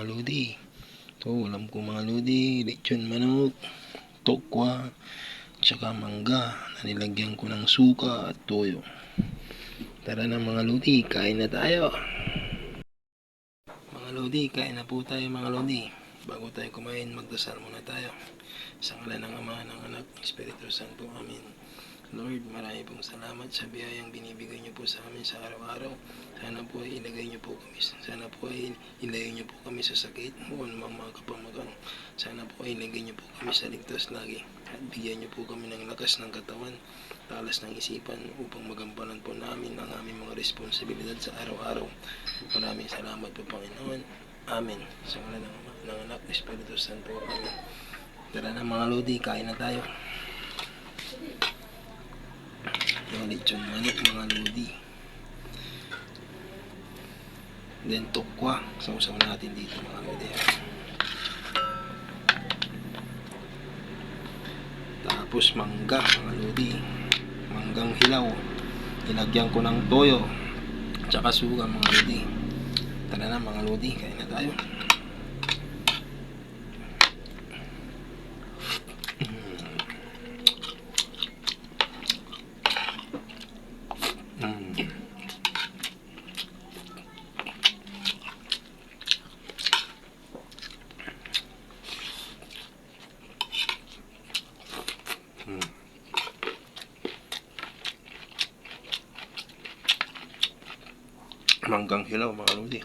mga lodi. Ito, ulam ko mga lodi, lechon manok, tokwa, tsaka mangga na nilagyan ko ng suka at toyo. Tara na mga lodi, kain na tayo. Mga lodi, kain na po tayo mga lodi. Bago tayo kumain, magdasal muna tayo. Sa ngalan ng Ama, ng Anak, ng Espiritu Santo. Amen. Lord, marami pong salamat sa biyayang binibigay niyo po sa amin sa araw-araw. Sana po ay ilagay niyo po kami. Sana po ay ilayo niyo po kami sa sakit o anumang mga kapamakan. Sana po ay ilagay niyo po kami sa ligtas lagi. At bigyan niyo po kami ng lakas ng katawan, talas ng isipan upang magampanan po namin ang aming mga responsibilidad sa araw-araw. Maraming salamat po Panginoon. Amen. Sa ngalan ng Ama, ng Anak, ng Espiritu Santo. Amen. Tara na mga lodi, kain na tayo. Yung lechon manok mga lodi. Then tokwa. Sausaw natin dito mga lodi. Tapos mangga mga lodi. Manggang hilaw. Nilagyan ko ng toyo. Tsaka suga mga lodi. Tara na mga lodi. Kain na tayo. Manggang hilaw mga lodi.